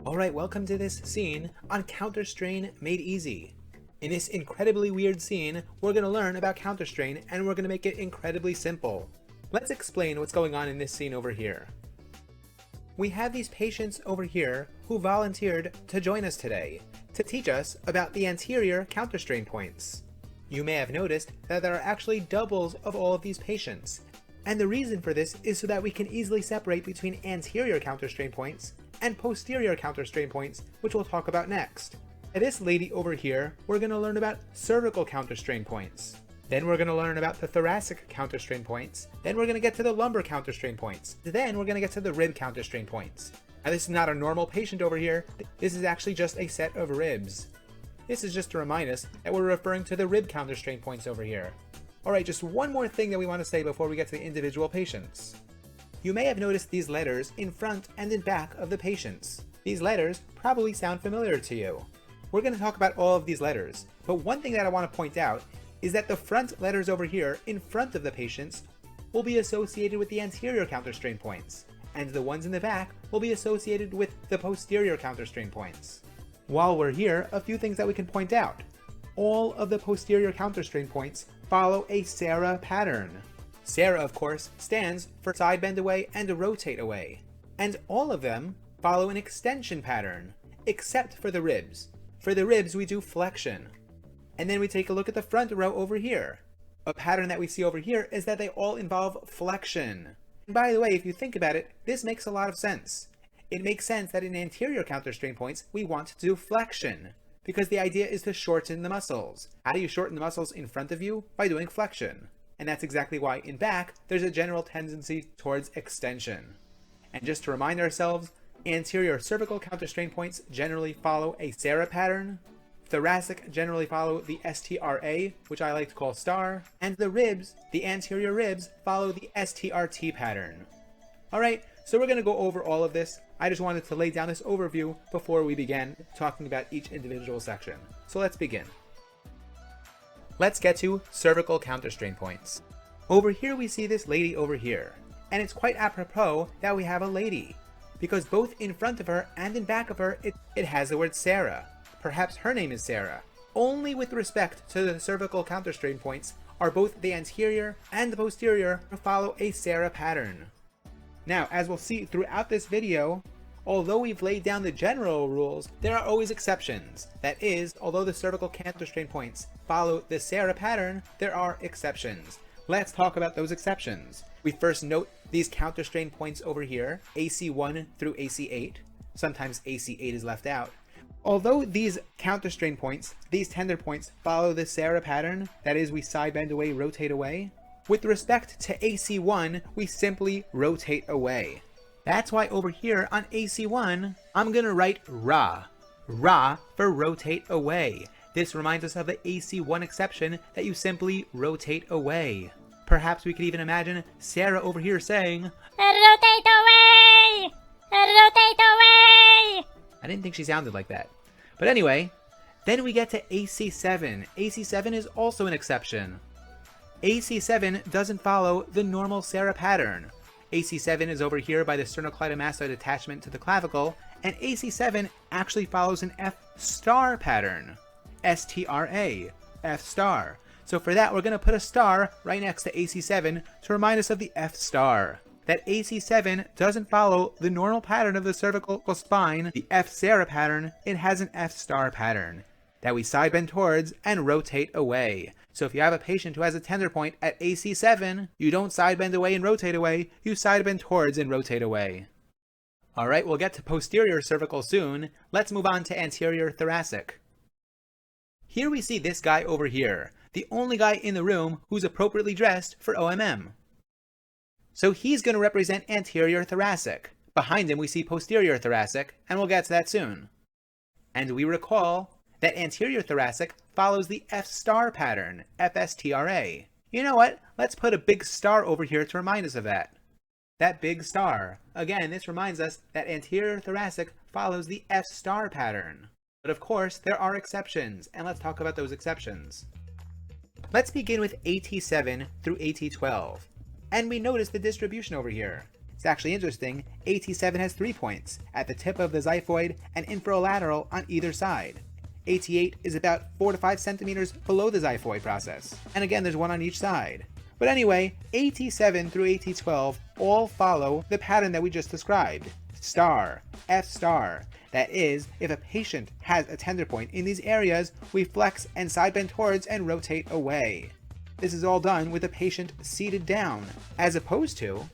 Alright, welcome to this scene on Counterstrain Made Easy. In this incredibly weird scene, we're going to learn about Counterstrain and we're going to make it incredibly simple. Let's explain what's going on in this scene over here. We have these patients over here who volunteered to join us today to teach us about the anterior counterstrain points. You may have noticed that there are actually doubles of all of these patients, and the reason for this is so that we can easily separate between anterior counterstrain points and posterior counterstrain points, which we'll talk about next. And this lady over here, we're going to learn about cervical counterstrain points. Then we're going to learn about the thoracic counterstrain points. Then we're going to get to the lumbar counterstrain points. Then we're going to get to the rib counterstrain points. Now this is not a normal patient over here. This is actually just a set of ribs. This is just to remind us that we're referring to the rib counterstrain points over here. Alright, just one more thing that we want to say before we get to the individual patients. You may have noticed these letters in front and in back of the patients. These letters probably sound familiar to you. We're going to talk about all of these letters, but one thing that I want to point out is that the front letters over here in front of the patients will be associated with the anterior counterstrain points, and the ones in the back will be associated with the posterior counterstrain points. While we're here, a few things that we can point out. All of the posterior counterstrain points follow a SARA pattern. SARA, of course, stands for side bend away and rotate away. And all of them follow an extension pattern, except for the ribs. For the ribs, we do flexion. And then we take a look at the front row over here. A pattern that we see over here is that they all involve flexion. And by the way, if you think about it, this makes a lot of sense. It makes sense that in anterior counterstrain points, we want to do flexion, because the idea is to shorten the muscles. How do you shorten the muscles in front of you? By doing flexion. And that's exactly why in back, there's a general tendency towards extension. And just to remind ourselves, anterior cervical counterstrain points generally follow a SARA pattern, thoracic generally follow the STRA, which I like to call star, and the ribs, the anterior ribs, follow the STRT pattern. Alright, so we're going to go over all of this. I just wanted to lay down this overview before we begin talking about each individual section. So let's begin. Let's get to cervical counterstrain points. Over here we see this lady over here, and it's quite apropos that we have a lady, because both in front of her and in back of her it has the word Sarah. Perhaps her name is Sarah. Only with respect to the cervical counterstrain points are both the anterior and the posterior follow a SARA pattern. Now, as we'll see throughout this video, although we've laid down the general rules, there are always exceptions. That is, although the cervical counterstrain points follow the SARA pattern, there are exceptions. Let's talk about those exceptions. We first note these counterstrain points over here, AC1 through AC8. Sometimes AC8 is left out. Although these counterstrain points, these tender points, follow the SARA pattern, that is, we side bend away, rotate away, with respect to AC1, we simply rotate away. That's why over here on AC1, I'm gonna write RA. RA for rotate away. This reminds us of the AC1 exception that you simply rotate away. Perhaps we could even imagine Sarah over here saying, rotate away! Rotate away! I didn't think she sounded like that. But anyway, then we get to AC7. AC7 is also an exception. AC7 doesn't follow the normal SARA pattern. AC7 is over here by the sternocleidomastoid attachment to the clavicle, and AC7 actually follows an F star pattern. STRA, F star. So for that, we're going to put a star right next to AC7 to remind us of the F star. That AC7 doesn't follow the normal pattern of the cervical spine, the F SARA pattern, it has an F star pattern that we side bend towards and rotate away. So if you have a patient who has a tender point at AC7, you don't side bend away and rotate away, you side bend towards and rotate away. Alright, we'll get to posterior cervical soon. Let's move on to anterior thoracic. Here we see this guy over here, the only guy in the room who's appropriately dressed for OMM. So he's going to represent anterior thoracic. Behind him we see posterior thoracic, and we'll get to that soon. And we recall that anterior thoracic follows the F star pattern, FSTRA. You know what? Let's put a big star over here to remind us of that. That big star. Again, this reminds us that anterior thoracic follows the F star pattern. But of course, there are exceptions, and let's talk about those exceptions. Let's begin with AT7 through AT12. And we notice the distribution over here. It's actually interesting, AT7 has 3 points, at the tip of the xiphoid and infralateral on either side. AT8 is about 4 to 5 centimeters below the xiphoid process, and again there's one on each side. But anyway, AT7 through AT12 all follow the pattern that we just described. Star, F star. That is, if a patient has a tender point in these areas, we flex and side bend towards and rotate away. This is all done with the patient seated down, as opposed to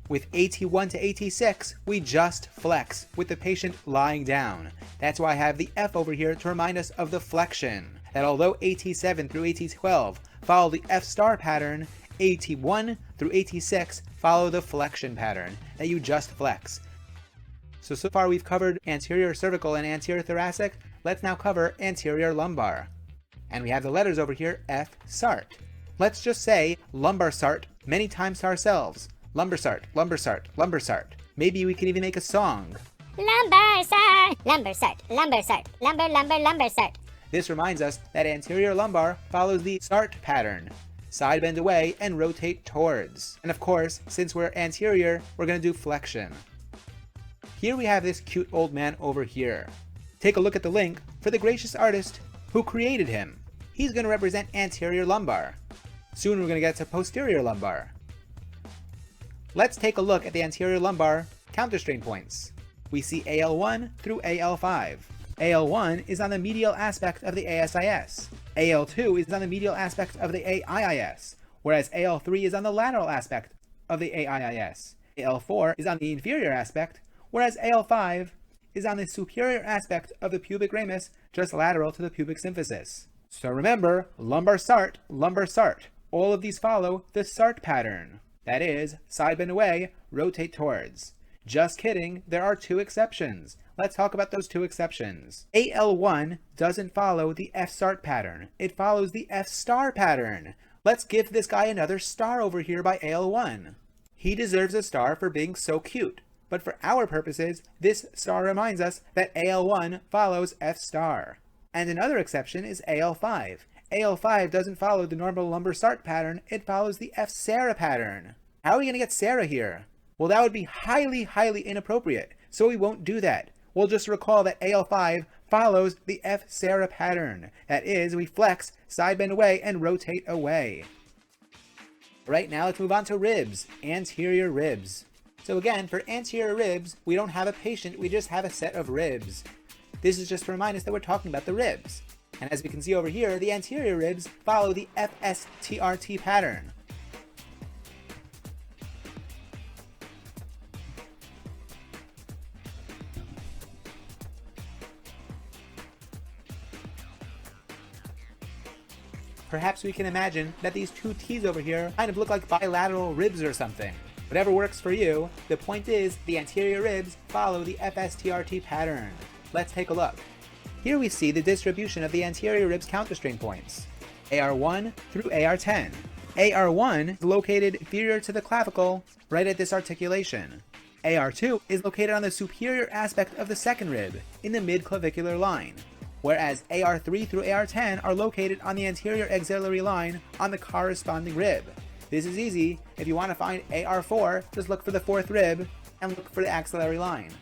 with AT1 to AT6, we just flex with the patient lying down. That's why I have the F over here to remind us of the flexion. That although AT7 through AT12 follow the F star pattern, AT1 through AT6 follow the flexion pattern, that you just flex. So far we've covered anterior cervical and anterior thoracic. Let's now cover anterior lumbar. And we have the letters over here, F sart. Let's just say lumbar sart many times to ourselves. Lumbar sart, lumbar sart, lumbar sart. Maybe we can even make a song. Lumbar sart, lumbar sart, lumbar sart, lumbar lumbar lumbar sart. This reminds us that anterior lumbar follows the sart pattern. Side bend away and rotate towards. And of course, since we're anterior, we're going to do flexion. Here we have this cute old man over here. Take a look at the link for the gracious artist who created him. He's going to represent anterior lumbar. Soon we're going to get to posterior lumbar. Let's take a look at the anterior lumbar counterstrain points. We see AL1 through AL5. AL1 is on the medial aspect of the ASIS. AL2 is on the medial aspect of the AIIS, whereas AL3 is on the lateral aspect of the AIIS. AL4 is on the inferior aspect, whereas AL5 is on the superior aspect of the pubic ramus, just lateral to the pubic symphysis. So remember, lumbar sart, lumbar sart. All of these follow the sart pattern. That is, side bend away, rotate towards. Just kidding, there are 2 exceptions. Let's talk about those 2 exceptions. AL1 doesn't follow the F sart pattern. It follows the F star pattern. Let's give this guy another star over here by AL1. He deserves a star for being so cute. But for our purposes, this star reminds us that AL1 follows F star. And another exception is AL5. AL5 doesn't follow the normal lumbar sart pattern, it follows the F Sarah pattern. How are we going to get Sarah here? Well, that would be highly, highly inappropriate, so we won't do that. We'll just recall that AL5 follows the F Sarah pattern. That is, we flex, side bend away, and rotate away. Right now, let's move on to ribs, anterior ribs. So again, for anterior ribs, we don't have a patient, we just have a set of ribs. This is just to remind us that we're talking about the ribs. And as we can see over here, the anterior ribs follow the FSTRT pattern. Perhaps we can imagine that these 2 T's over here kind of look like bilateral ribs or something. Whatever works for you, the point is the anterior ribs follow the FSTRT pattern. Let's take a look. Here we see the distribution of the anterior ribs counterstrain points. AR1 through AR10. AR1 is located inferior to the clavicle, right at this articulation. AR2 is located on the superior aspect of the second rib, in the mid-clavicular line. Whereas AR3 through AR10 are located on the anterior axillary line on the corresponding rib. This is easy. If you want to find AR4, just look for the 4th rib and look for the axillary line.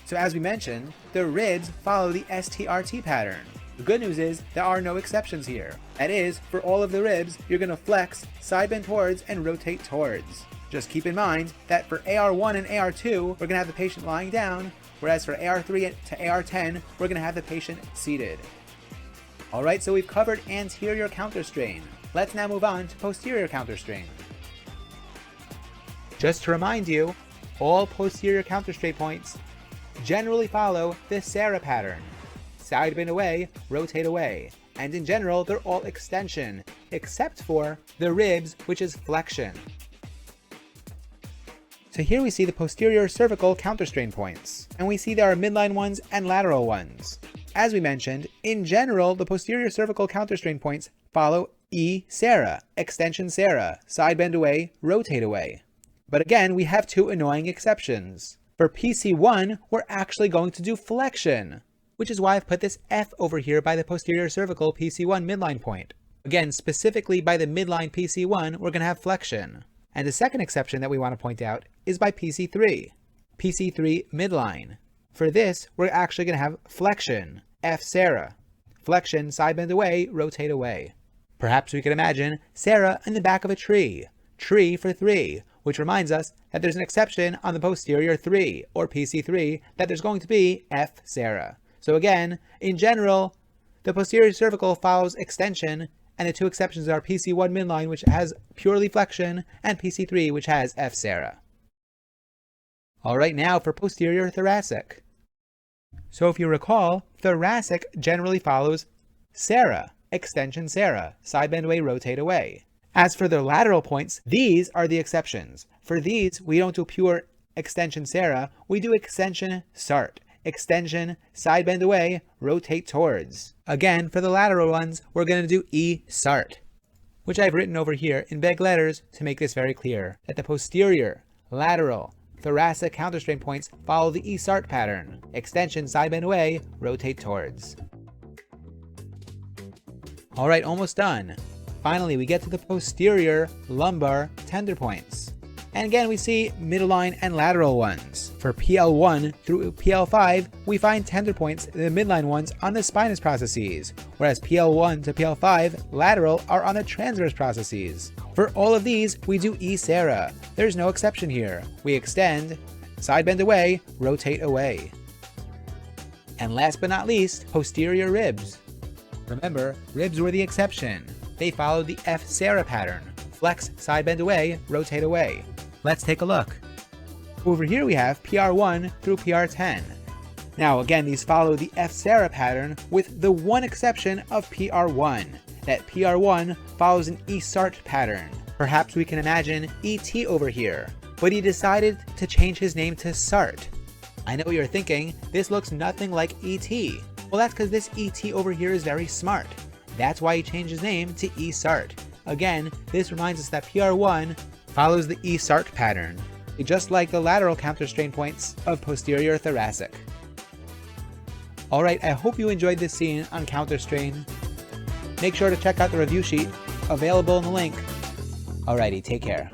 So as we mentioned, the ribs follow the STRT pattern. The good news is there are no exceptions here. That is, for all of the ribs, you're going to flex, side bend towards, and rotate towards. Just keep in mind that for AR1 and AR2, we're going to have the patient lying down, whereas for AR3 to AR10, we're going to have the patient seated. Alright, so we've covered anterior counterstrain. Let's now move on to posterior counterstrain. Just to remind you, all posterior counterstrain points generally follow the Sarah pattern. Side bend away, rotate away. And in general, they're all extension, except for the ribs, which is flexion. So here we see the posterior cervical counterstrain points, and we see there are midline ones and lateral ones. As we mentioned, in general, the posterior cervical counterstrain points follow E Sarah, extension Sarah, side bend away, rotate away. But again, we have 2 annoying exceptions. For PC1, we're actually going to do flexion, which is why I've put this F over here by the posterior cervical PC1 midline point. Again, specifically by the midline PC1, we're going to have flexion. And the second exception that we want to point out is by PC3. PC3 midline. For this, we're actually going to have flexion, F Sarah. Flexion, side bend away, rotate away. Perhaps we could imagine Sarah in the back of a tree. Tree for 3, which reminds us that there's an exception on the posterior 3, or PC3, that there's going to be F Sarah. So again, in general, the posterior cervical follows extension, and the two exceptions are PC1 midline, which has purely flexion, and PC3, which has F Sarah. Alright, now for posterior thoracic. So if you recall, thoracic generally follows Sarah, extension Sarah, side bend away, rotate away. As for the lateral points, these are the exceptions. For these, we don't do pure extension Sarah, we do extension Sart. Extension, side bend away, rotate towards. Again, for the lateral ones, we're going to do E Sart, which I've written over here in big letters to make this very clear, that the posterior, lateral, thoracic counterstrain points follow the E Sart pattern. Extension, side bend away, rotate towards. Alright, almost done. Finally, we get to the posterior lumbar tender points. And again, we see midline and lateral ones. For PL1 through PL5, we find tender points, the midline ones, on the spinous processes, whereas PL1 to PL5, lateral, are on the transverse processes. For all of these, we do E Sarah. There's no exception here. We extend, side bend away, rotate away. And last but not least, posterior ribs. Remember, ribs were the exception. They followed the F Sarah pattern. Flex, side bend away, rotate away. Let's take a look. Over here we have PR1 through PR10. Now again, these follow the F Sarah pattern with the one exception of PR1, that PR1 follows an E Sart pattern. Perhaps we can imagine ET over here, but he decided to change his name to Sart. I know what you're thinking, this looks nothing like ET. Well, that's because this ET over here is very smart. That's why he changed his name to E Sart. Again, this reminds us that PR1 follows the E Sart pattern, just like the lateral counterstrain points of posterior thoracic. Alright, I hope you enjoyed this scene on Counterstrain. Make sure to check out the review sheet available in the link. Alrighty, take care.